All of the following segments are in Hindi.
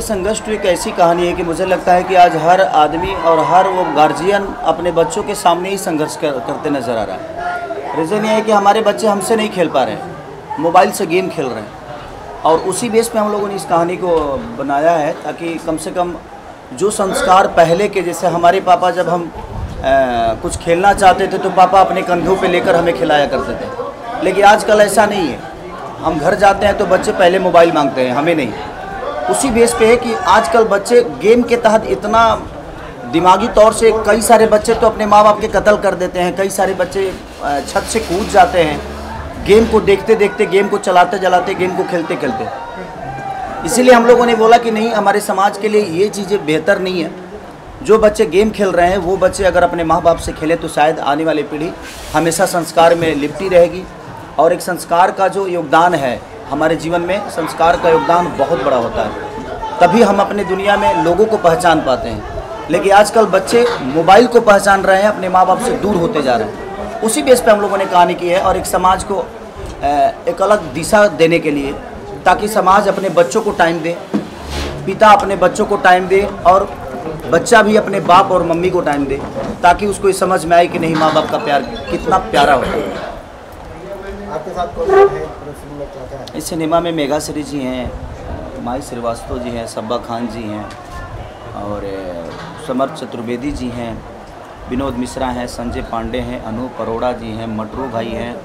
संघर्ष तो एक ऐसी कहानी है कि मुझे लगता है कि आज हर आदमी और हर वो गार्जियन अपने बच्चों के सामने ही संघर्ष करते नज़र आ रहा है। रीज़न ये है कि हमारे बच्चे हमसे नहीं खेल पा रहे हैं, मोबाइल से गेम खेल रहे हैं, और उसी बेस पे हम लोगों ने इस कहानी को बनाया है ताकि कम से कम जो संस्कार पहले के, जैसे हमारे पापा जब हम कुछ खेलना चाहते थे तो पापा अपने कंधों पे लेकर हमें खिलाया करते थे, लेकिन आजकल ऐसा नहीं है। हम घर जाते हैं तो बच्चे पहले मोबाइल मांगते हैं, हमें नहीं। उसी बेस पे है कि आजकल बच्चे गेम के तहत इतना दिमागी तौर से, कई सारे बच्चे तो अपने माँ बाप के कत्ल कर देते हैं, कई सारे बच्चे छत से कूद जाते हैं गेम को देखते देखते, गेम को चलाते चलाते, गेम को खेलते खेलते। इसीलिए हम लोगों ने बोला कि नहीं, हमारे समाज के लिए ये चीज़ें बेहतर नहीं है। जो बच्चे गेम खेल रहे हैं वो बच्चे अगर अपने माँ बाप से खेलें तो शायद आने वाली पीढ़ी हमेशा संस्कार में लिपटी रहेगी। और एक संस्कार का जो योगदान है हमारे जीवन में, संस्कार का योगदान बहुत बड़ा होता है, तभी हम अपने दुनिया में लोगों को पहचान पाते हैं। लेकिन आजकल बच्चे मोबाइल को पहचान रहे हैं, अपने माँ बाप से दूर होते जा रहे हैं। उसी बेस पे हम लोगों ने कहानी की है, और एक समाज को एक अलग दिशा देने के लिए, ताकि समाज अपने बच्चों को टाइम दे, पिता अपने बच्चों को टाइम दे, और बच्चा भी अपने बाप और मम्मी को टाइम दे, ताकि उसको ये समझ में आए कि नहीं, माँ बाप का प्यार कितना प्यारा होता है। आपके साथ कौन है फिल्म में, क्या है? इस सिनेमा में मेघा श्री जी हैं, माई श्रीवास्तव जी हैं, सब्बा खान जी हैं, और समर्थ चतुर्वेदी जी हैं, विनोद मिश्रा हैं, संजय पांडे हैं, अनूप अरोड़ा जी हैं, मटरू भाई हैं,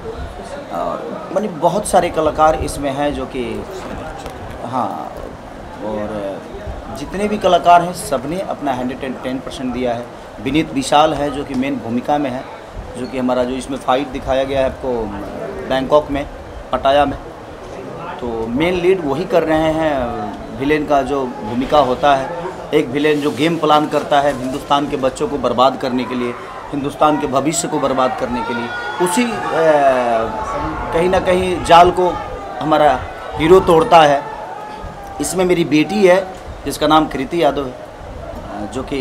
और मानी बहुत सारे कलाकार इसमें हैं जो कि हाँ, और जितने भी कलाकार हैं सबने अपना 110% दिया है। विनीत विशाल है जो कि मेन भूमिका में है, जो कि हमारा जो इसमें फाइट दिखाया गया है आपको बैंकॉक में, पटाया में, तो मेन लीड वही कर रहे हैं। विलेन का जो भूमिका होता है, एक विलेन जो गेम प्लान करता है हिंदुस्तान के बच्चों को बर्बाद करने के लिए, हिंदुस्तान के भविष्य को बर्बाद करने के लिए, उसी कहीं ना कहीं जाल को हमारा हीरो तोड़ता है। इसमें मेरी बेटी है जिसका नाम कृति यादव है, जो कि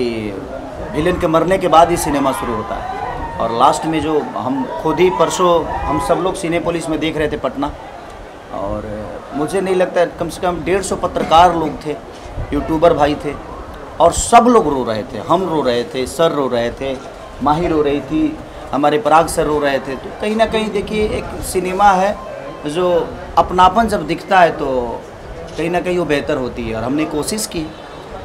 विलेन के मरने के बाद ही सिनेमा शुरू होता है। और लास्ट में जो हम खुद ही परसों हम सब लोग सिनेपोलिस में देख रहे थे पटना, और मुझे नहीं लगता, कम से कम 150 पत्रकार लोग थे, यूट्यूबर भाई थे, और सब लोग रो रहे थे। हम रो रहे थे, सर रो रहे थे, माही रो रही थी, हमारे पराग सर रो रहे थे। तो कहीं ना कहीं देखिए, एक सिनेमा है जो अपनापन जब दिखता है तो कहीं ना कहीं वो बेहतर होती है, और हमने कोशिश की।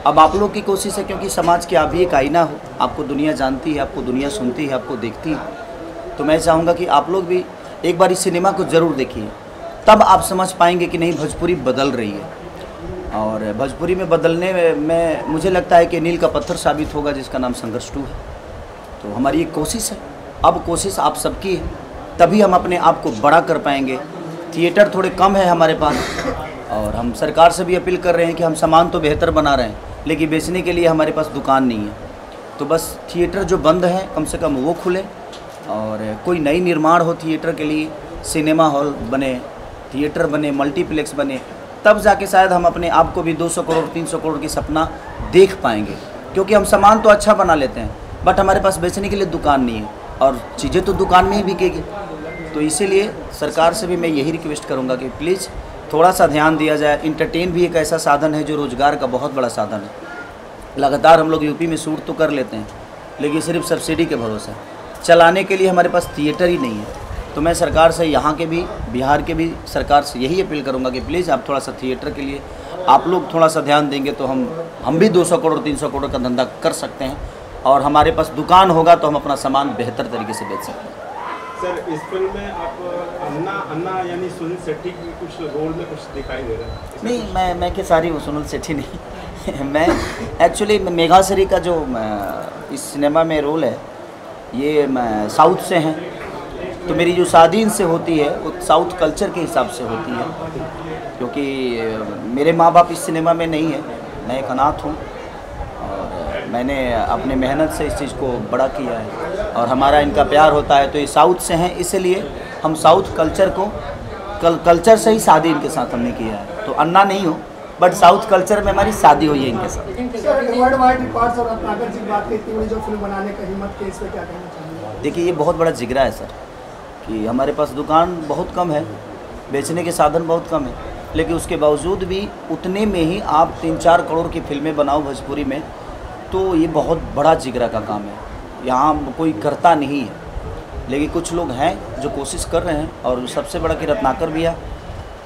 अब आप लोग की कोशिश है, क्योंकि समाज की आप भी एक आईना हो, आपको दुनिया जानती है, आपको दुनिया सुनती है, आपको देखती है। तो मैं चाहूँगा कि आप लोग भी एक बार इस सिनेमा को ज़रूर देखिए, तब आप समझ पाएंगे कि नहीं, भोजपुरी बदल रही है। और भोजपुरी में बदलने में मुझे लगता है कि नील का पत्थर साबित होगा, जिसका नाम संघर्ष 2 है। तो हमारी एक कोशिश है, अब कोशिश आप सबकी है, तभी हम अपने आप को बड़ा कर पाएंगे। थिएटर थोड़े कम है हमारे पास, और हम सरकार से भी अपील कर रहे हैं कि हम सामान तो बेहतर बना रहे हैं, लेकिन बेचने के लिए हमारे पास दुकान नहीं है। तो बस थिएटर जो बंद है कम से कम वो खुले, और कोई नई निर्माण हो थिएटर के लिए, सिनेमा हॉल बने, थिएटर बने, मल्टीप्लेक्स बने, तब जाके शायद हम अपने आप को भी 200 करोड़ 300 करोड़ की सपना देख पाएंगे। क्योंकि हम सामान तो अच्छा बना लेते हैं, बट हमारे पास बेचने के लिए दुकान नहीं है, और चीज़ें तो दुकान में ही बिकेगी। तो इसीलिए सरकार से भी मैं यही रिक्वेस्ट करूँगा कि प्लीज़ थोड़ा सा ध्यान दिया जाए। इंटरटेन भी एक ऐसा साधन है जो रोज़गार का बहुत बड़ा साधन है। लगातार हम लोग यूपी में शूट तो कर लेते हैं, लेकिन सिर्फ सब्सिडी के भरोसे चलाने के लिए हमारे पास थिएटर ही नहीं है। तो मैं सरकार से, यहाँ के भी, बिहार के भी सरकार से यही अपील करूँगा कि प्लीज़ आप थोड़ा सा थिएटर के लिए आप लोग थोड़ा सा ध्यान देंगे तो हम भी 200 करोड़ 300 करोड़ का धंधा कर सकते हैं, और हमारे पास दुकान होगा तो हम अपना सामान बेहतर तरीके से बेच सकते हैं। सर, इस फिल्म में आप अन्ना यानी सुनील शेट्टी की कुछ रोल में कुछ दिखाई दे रहा है? नहीं, मैं कि सारी वो सुनील शेट्टी नहीं मैं एक्चुअली मेघा श्री का जो इस सिनेमा में रोल है, ये साउथ से हैं, तो मेरी जो शादी इनसे होती है वो साउथ कल्चर के हिसाब से होती है। क्योंकि मेरे माँ बाप इस सिनेमा में नहीं है, मैं एक अनाथ हूँ, और मैंने अपने मेहनत से इस चीज़ को बड़ा किया है, और हमारा इनका प्यार होता है। तो ये साउथ से हैं, इसलिए हम साउथ कल्चर को कल्चर से ही शादी इनके साथ हमने किया है। तो अन्ना नहीं हो, बट साउथ कल्चर में हमारी शादी हुई है इनके साथ। देखिए, ये बहुत बड़ा जिगरा है सर, कि हमारे पास दुकान बहुत कम है, बेचने के साधन बहुत कम है, लेकिन उसके बावजूद भी उतने में ही आप 3-4 करोड़ की फिल्में बनाओ भोजपुरी में, तो ये बहुत बड़ा जिगरा का काम है। यहाँ कोई करता नहीं है, लेकिन कुछ लोग हैं जो कोशिश कर रहे हैं। और सबसे बड़ा कि रत्नाकर भैया,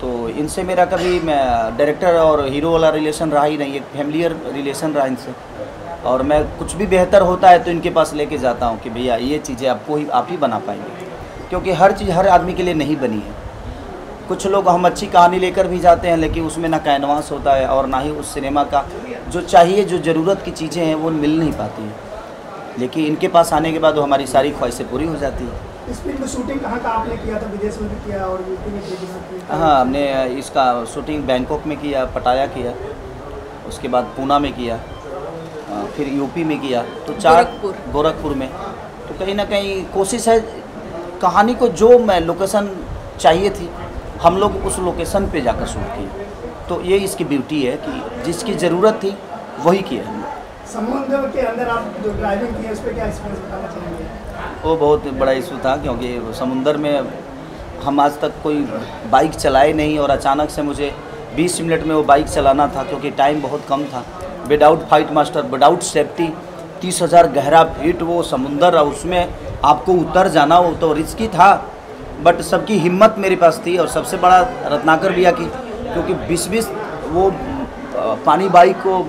तो इनसे मेरा कभी मैं डायरेक्टर और हीरो वाला रिलेशन रहा ही नहीं, एक फैमिलियर रिलेशन रहा इनसे। और मैं कुछ भी बेहतर होता है तो इनके पास लेके जाता हूँ कि भैया ये चीज़ें आप ही बना पाएंगे, क्योंकि हर चीज़ हर आदमी के लिए नहीं बनी है। कुछ लोग हम अच्छी कहानी लेकर भी जाते हैं, लेकिन उसमें ना कैनवास होता है और ना ही उस सिनेमा का जो चाहिए, जो ज़रूरत की चीज़ें हैं वो मिल नहीं पाती हैं। लेकिन इनके पास आने के बाद वो हमारी सारी ख्वाहिशें पूरी हो जाती है। इस फिल्म में शूटिंग कहाँ का आपने किया था? विदेश में भी किया और यूपी में किया? हाँ, हमने इसका शूटिंग बैंकॉक में किया, पटाया किया, उसके बाद पूना में किया, फिर यूपी में किया, तो 4 गोरखपुर में। तो कहीं ना कहीं कोशिश है कहानी को जो मैं लोकेशन चाहिए थी हम लोग उस लोकेशन पे जाकर शूट किए। तो ये इसकी ब्यूटी है कि जिसकी ज़रूरत थी वही किया हमने। समुद्र के अंदर आप जो ड्राइविंग की है उस पर क्या एक्सपीरियंस बताना चाहेंगे? वो बहुत बड़ा इशू था, क्योंकि समुंदर में हम आज तक कोई बाइक चलाए नहीं और अचानक से मुझे 20 मिनट में वो बाइक चलाना था, क्योंकि टाइम बहुत कम था। Without fight master, without safety, 30,000 गहरा फीट वो समुंदर, और उसमें आपको उतर जाना वो तो रिस्की था। बट सबकी हिम्मत मेरे पास थी, और सबसे बड़ा रत्नाकर भैया की, क्योंकि 20-20 वो पानी बाइक को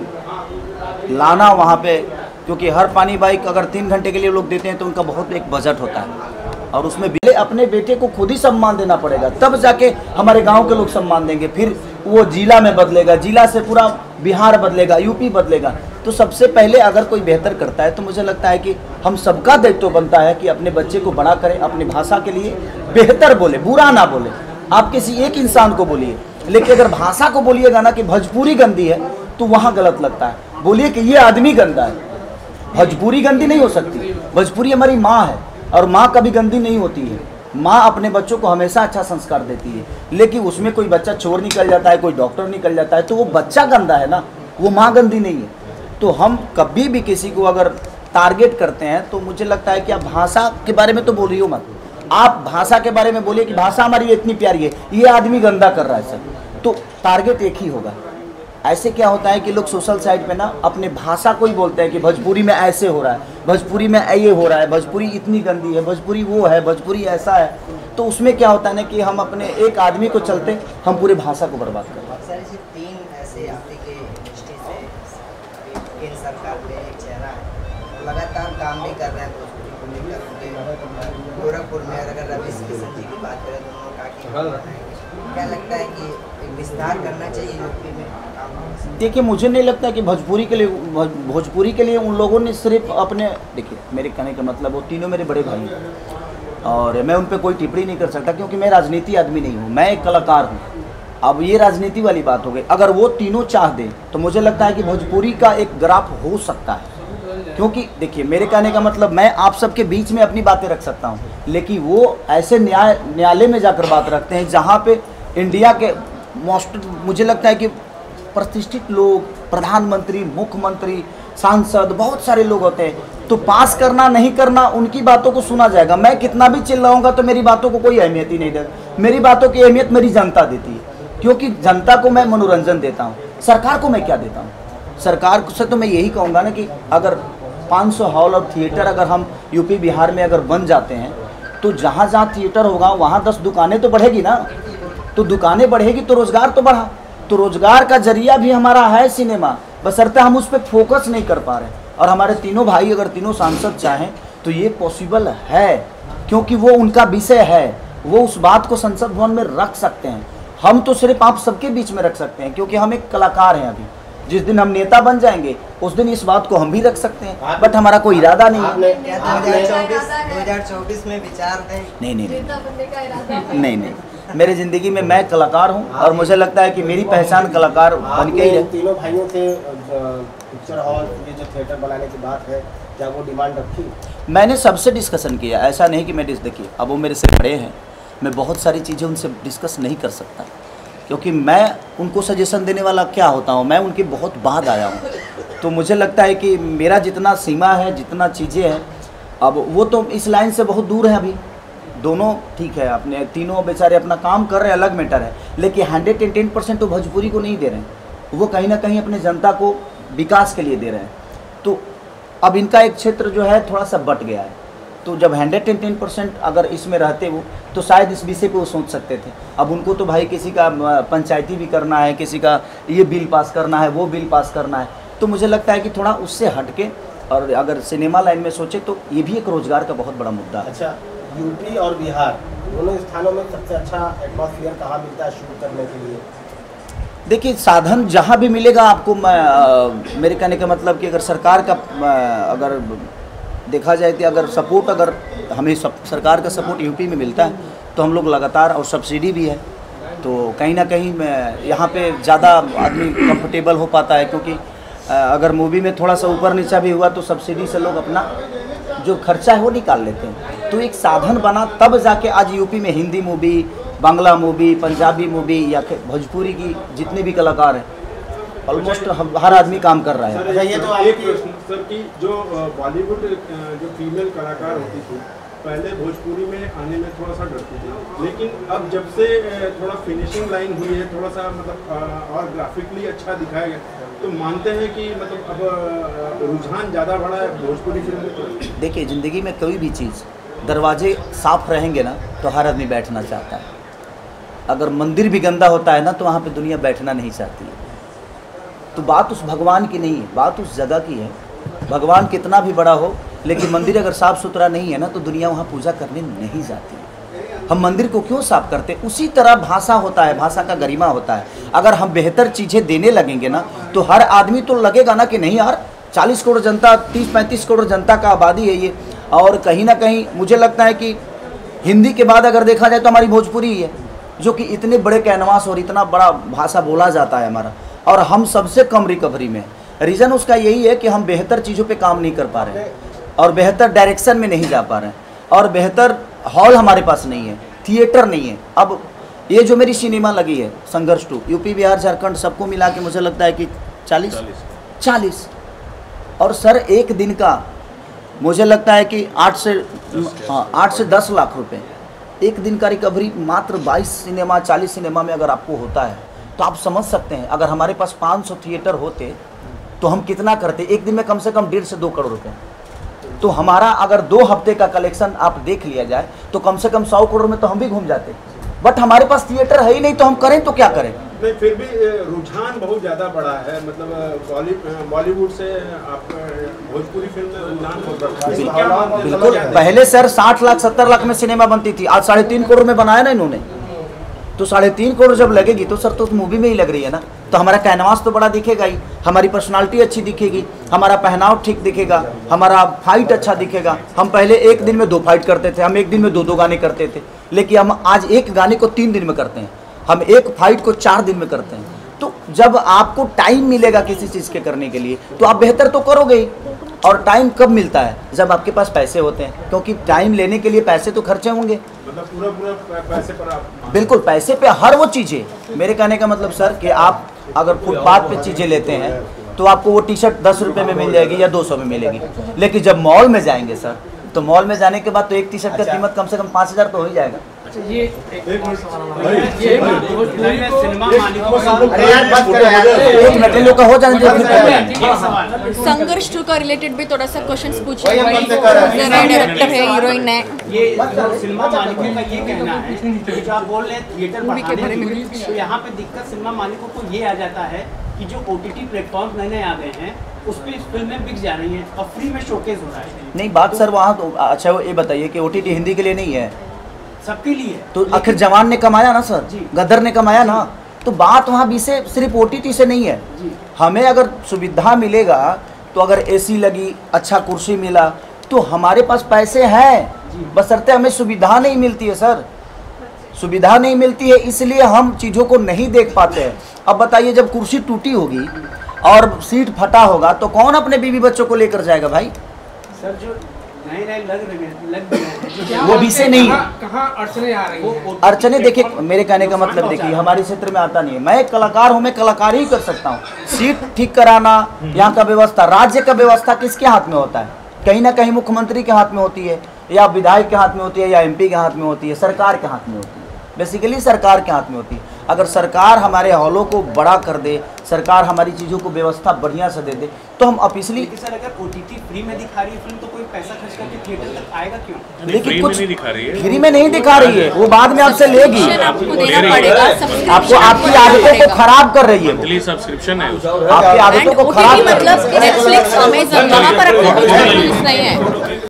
लाना वहाँ पे, क्योंकि हर पानी बाइक अगर 3 घंटे के लिए लोग देते हैं तो उनका बहुत एक बजट होता है, और उसमें भी अपने बेटे को खुद ही सम्मान देना पड़ेगा, तब जाके हमारे गांव के लोग सम्मान देंगे। फिर वो जिला में बदलेगा, जिला से पूरा बिहार बदलेगा, यूपी बदलेगा। तो सबसे पहले अगर कोई बेहतर करता है तो मुझे लगता है कि हम सबका दायित्व बनता है कि अपने बच्चे को बड़ा करें, अपनी भाषा के लिए बेहतर बोले, बुरा ना बोले। आप किसी एक इंसान को बोलिए, लेकिन अगर भाषा को बोलिएगा ना कि भोजपुरी गंदी है तो वहाँ गलत लगता है। बोलिए कि ये आदमी गंदा है, भोजपुरी गंदी नहीं हो सकती। भोजपुरी हमारी माँ है, और माँ कभी गंदी नहीं होती है। माँ अपने बच्चों को हमेशा अच्छा संस्कार देती है, लेकिन उसमें कोई बच्चा चोर निकल जाता है, कोई डॉक्टर निकल जाता है, तो वो बच्चा गंदा है ना, वो माँ गंदी नहीं है। तो हम कभी भी किसी को अगर टारगेट करते हैं तो मुझे लगता है कि आप भाषा के बारे में तो बोलिए मत, आप भाषा के बारे में बोलिए कि भाषा हमारी इतनी प्यारी है, ये आदमी गंदा कर रहा है सर, तो टारगेट एक ही होगा। ऐसे क्या होता है कि लोग सोशल साइट पे ना अपने भाषा को ही बोलते हैं कि भोजपुरी में ऐसे हो रहा है, भोजपुरी में ये हो रहा है, भोजपुरी इतनी गंदी है, भोजपुरी वो है, भोजपुरी ऐसा है। तो उसमें क्या होता है ना कि हम अपने एक आदमी को चलते हम पूरे भाषा को बर्बाद कर रहे हैं। सर, 3 ऐसे आपके के दृष्टि से केंद्र सरकार पे एक चेहरा है, लगातार काम भी कर रहे हैं भोजपुरी को लेकर। गोरखपुर में अगर रवीश किशन जी की बात करें तो उन्होंने कहा कि क्या लगता है कि एक विस्तार करना चाहिए यूपी में? देखिए, मुझे नहीं लगता कि भोजपुरी के लिए उन लोगों ने सिर्फ अपने, देखिए मेरे कहने का मतलब वो तीनों मेरे बड़े भाई हैं और मैं उन पर कोई टिप्पणी नहीं कर सकता, क्योंकि मैं राजनीति आदमी नहीं हूँ, मैं एक कलाकार हूँ। अब ये राजनीति वाली बात हो गई। अगर वो तीनों चाह दें तो मुझे लगता है कि भोजपुरी का एक ग्राफ हो सकता है, क्योंकि देखिए मेरे कहने का मतलब मैं आप सबके बीच में अपनी बातें रख सकता हूँ, लेकिन वो ऐसे न्यायालय में जाकर बात रखते हैं जहाँ पे इंडिया के मोस्ट, मुझे लगता है कि प्रतिष्ठित लोग, प्रधानमंत्री, मुख्यमंत्री, सांसद, बहुत सारे लोग होते हैं। तो पास करना नहीं करना उनकी बातों को सुना जाएगा। मैं कितना भी चिल्लाऊंगा तो मेरी बातों को कोई अहमियत ही नहीं देगा। मेरी बातों की अहमियत मेरी जनता देती है, क्योंकि जनता को मैं मनोरंजन देता हूँ। सरकार को मैं क्या देता हूँ? सरकार से तो मैं यही कहूँगा ना कि अगर 500 हॉल और थिएटर अगर हम यूपी बिहार में अगर बन जाते हैं तो जहाँ जहाँ थिएटर होगा वहाँ 10 दुकानें तो बढ़ेगी ना। तो दुकानें बढ़ेगी तो रोज़गार तो बढ़ा। तो रोज़गार का जरिया भी हमारा है सिनेमा, बशर्ते हम उस पर फोकस नहीं कर पा रहे। और हमारे तीनों भाई अगर तीनों सांसद चाहें तो ये पॉसिबल है, क्योंकि वो उनका विषय है, वो उस बात को संसद भवन में रख सकते हैं। हम तो सिर्फ आप सबके बीच में रख सकते हैं, क्योंकि हम एक कलाकार हैं। अभी जिस दिन हम नेता बन जाएंगे उस दिन इस बात को हम भी रख सकते हैं, बट हमारा कोई इरादा नहीं है। 2024 में विचार है? नहीं, मेरी ज़िंदगी में मैं कलाकार हूं और मुझे लगता है कि मेरी पहचान कलाकार बन के ही है। तीनों भाइयों से पिक्चर हॉल, ये जो थिएटर बनाने की बात है, क्या वो डिमांड रखी? मैंने सबसे डिस्कशन किया, ऐसा नहीं कि मैं देखिए अब वो मेरे से बड़े हैं, मैं बहुत सारी चीज़ें उनसे डिस्कस नहीं कर सकता, क्योंकि मैं उनको सजेशन देने वाला क्या होता हूँ, मैं उनके बहुत बाद आया हूँ। तो मुझे लगता है कि मेरा जितना सीमा है, जितना चीज़ें हैं, अब वो तो इस लाइन से बहुत दूर है। अभी दोनों ठीक है, अपने तीनों बेचारे अपना काम कर रहे हैं, अलग मैटर है, लेकिन 110% तो भोजपुरी को नहीं दे रहे हैं, वो कहीं ना कहीं अपने जनता को विकास के लिए दे रहे हैं। तो अब इनका एक क्षेत्र जो है थोड़ा सा बट गया है, तो जब 110% अगर इसमें रहते वो, तो शायद इस विषय पे वो सोच सकते थे। अब उनको तो भाई किसी का पंचायती भी करना है, किसी का ये बिल पास करना है, वो बिल पास करना है, तो मुझे लगता है कि थोड़ा उससे हटके और अगर सिनेमा लाइन में सोचे तो ये भी एक रोजगार का बहुत बड़ा मुद्दा है। अच्छा, यूपी और बिहार दोनों स्थानों में सबसे अच्छा एटमॉस्फेयर कहाँ मिलता है शूट करने के लिए? देखिए, साधन जहाँ भी मिलेगा आपको, मेरे कहने का मतलब कि अगर सरकार का अगर देखा जाए कि अगर सपोर्ट, अगर हमें सरकार का सपोर्ट यूपी में मिलता है तो हम लोग लगातार, और सब्सिडी भी है, तो कहीं ना कहीं यहाँ पे ज़्यादा आदमी कंफर्टेबल हो पाता है, क्योंकि अगर मूवी में थोड़ा सा ऊपर नीचा भी हुआ तो सब्सिडी से लोग अपना जो खर्चा है वो निकाल लेते हैं। तो एक साधन बना, तब जाके आज यूपी में Hindi movie, Bangla movie, Punjabi movie या भोजपुरी की जितने भी कलाकार हैं ऑलमोस्ट हर आदमी काम कर रहा है। सर, ये तो एक प्रश्न सर कि जो बॉलीवुड जो फीमेल कलाकार होती थी पहले भोजपुरी में आने में थोड़ा सा डरती थी, लेकिन अब जब से थोड़ा फिनिशिंग लाइन हुई है, थोड़ा सा मतलब और ग्राफिकली अच्छा दिखाया गया, तो मानते हैं कि मतलब अब रुझान ज़्यादा बढ़ा है भोजपुरी फिल्म में। देखिए, ज़िंदगी में कोई भी चीज़, दरवाजे साफ रहेंगे ना तो हर आदमी बैठना चाहता है। अगर मंदिर भी गंदा होता है ना तो वहाँ पे दुनिया बैठना नहीं चाहती है। तो बात उस भगवान की नहीं है, बात उस जगह की है। भगवान कितना भी बड़ा हो, लेकिन मंदिर अगर साफ़ सुथरा नहीं है ना तो दुनिया वहाँ पूजा करने नहीं जाती। हम मंदिर को क्यों साफ करते? उसी तरह भाषा होता है, भाषा का गरिमा होता है। अगर हम बेहतर चीज़ें देने लगेंगे ना तो हर आदमी तो लगेगा ना कि नहीं यार, 40 करोड़ जनता, 30-35 करोड़ जनता का आबादी है ये, और कहीं ना कहीं मुझे लगता है कि हिंदी के बाद अगर देखा जाए तो हमारी भोजपुरी ही है, जो कि इतने बड़े कैनवास और इतना बड़ा भाषा बोला जाता है हमारा, और हम सबसे कम रिकवरी में। रीज़न उसका यही है कि हम बेहतर चीज़ों पे काम नहीं कर पा रहे हैं, और बेहतर डायरेक्शन में नहीं जा पा रहे हैं, और बेहतर हॉल हमारे पास नहीं है, थिएटर नहीं है। अब ये जो मेरी सिनेमा लगी है संघर्ष 2, यूपी, बिहार, झारखंड सबको मिला के मुझे लगता है कि 40, और सर एक दिन का मुझे लगता है कि 8 से 10 लाख रुपए एक दिन का रिकवरी मात्र 22 सिनेमा, 40 सिनेमा में अगर आपको होता है तो आप समझ सकते हैं अगर हमारे पास 500 थिएटर होते तो हम कितना करते। एक दिन में कम से कम 1.5 से 2 करोड़ रुपए। तो हमारा अगर 2 हफ्ते का कलेक्शन आप देख लिया जाए तो कम से कम 100 करोड़ में तो हम भी घूम जाते। बट हमारे पास थिएटर है ही नहीं, तो हम करें तो क्या करें? नहीं, फिर भी रुझान बहुत ज़्यादा बढ़ा है, मतलब बॉलीवुड से आप भोजपुरी फिल्म में रुझान बहुत बढ़ा। बिल्कुल, पहले सर 60 लाख 70 लाख में सिनेमा बनती थी, आज 3.5 करोड़ में बनाया ना इन्होंने। तो 3.5 करोड़ जब लगेगी तो सर तो मूवी में ही लग रही है ना, तो हमारा कैनवास तो बड़ा दिखेगा ही, हमारी पर्सनालिटी अच्छी दिखेगी, हमारा पहनाव ठीक दिखेगा, हमारा फाइट अच्छा दिखेगा। हम पहले एक दिन में 2 फाइट करते थे, हम एक दिन में 2 गाने करते थे, लेकिन हम आज एक गाने को 3 दिन में करते हैं, हम एक फाइट को 4 दिन में करते हैं। तो जब आपको टाइम मिलेगा किसी चीज़ के करने के लिए तो आप बेहतर तो करोगे ही। और टाइम कब मिलता है? जब आपके पास पैसे होते हैं, क्योंकि टाइम लेने के लिए पैसे तो खर्चे होंगे। मतलब पूरा पैसे पर आप बिल्कुल, पैसे पे हर वो चीज़ें। मेरे कहने का मतलब सर कि आप अगर फुटपाथ पे चीज़ें लेते हैं तो आपको वो टी शर्ट 10 रुपये में मिल जाएगी या 200 में मिलेगी, लेकिन जब मॉल में जाएंगे सर तो मॉल में जाने के बाद तो एक टी शर्ट का कीमत कम से कम 5,000 तो हो ही जाएगा। संघर्ष 2 का रिलेटेड भी थोड़ा सा क्वेश्चंस पूछिए। डायरेक्टर है, हीरोइन है। ये सिनेमा मालिकों का ये कहना है कि जो आप बोल रहे हैं थिएटर बढ़ाने में, तो यहाँ पे दिक्कत सिनेमा मालिकों को ये आ जाता है कि जो OTT प्लेटफॉर्म नए आ गए हैं उस पर फिल्में बिक जा रही हैं और फ्री में शोकेस हो रहा है। नहीं, बात सर वहाँ तो अच्छा ये बताइए कि OTT हिंदी के लिए नहीं है, सबके लिए। तो आखिर जवान ने कमाया ना सर, गदर ने कमाया ना, तो बात वहाँ भी से सिर्फ OTT से नहीं है। हमें अगर सुविधा मिलेगा तो अगर AC लगी, अच्छा कुर्सी मिला तो हमारे पास पैसे हैं, बशर्ते हमें सुविधा नहीं मिलती है सर, सुविधा नहीं मिलती है, इसलिए हम चीज़ों को नहीं देख पाते हैं। अब बताइए जब कुर्सी टूटी होगी और सीट फटा होगा तो कौन अपने बीवी बच्चों को लेकर जाएगा भाई? सर जो नए लग गए वो विषय नहीं है। कहाँ अड़चने आ रही हैं? अड़चने देखिए, मेरे कहने का मतलब देखिए हमारे क्षेत्र में आता नहीं है। मैं एक कलाकार हूँ, मैं कलाकारी ही कर सकता हूँ। सीट ठीक कराना, यहाँ का व्यवस्था, राज्य का व्यवस्था किसके हाथ में होता है? कहीं ना कहीं मुख्यमंत्री के हाथ में होती है। या विधायक के हाथ में होती है या MP के हाथ में होती है, सरकार के हाथ में होती है। बेसिकली सरकार के हाथ में होती है। अगर सरकार हमारे हॉलों को बड़ा कर दे, सरकार हमारी चीज़ों को व्यवस्था बढ़िया से दे दे, तो हम ऑफिशियली। सर अगर OTT फ्री में दिखा रही है फिल्म तो कोई पैसा खर्च करके थिएटर तक आएगा क्यों? लेकिन कुछ नहीं दिखा रही है, फ्री में नहीं दिखा रही है, वो बाद में आपसे लेगी। आपको देना पड़ेगा, आपको आपकी आदतों को खराब कर रही है, मंथली सब्सक्रिप्शन है उसका। आपकी आदतों को खराब मतलब नेटफ्लिक्स, अमेज़न वहाँ पर आपको कुछ नहीं है।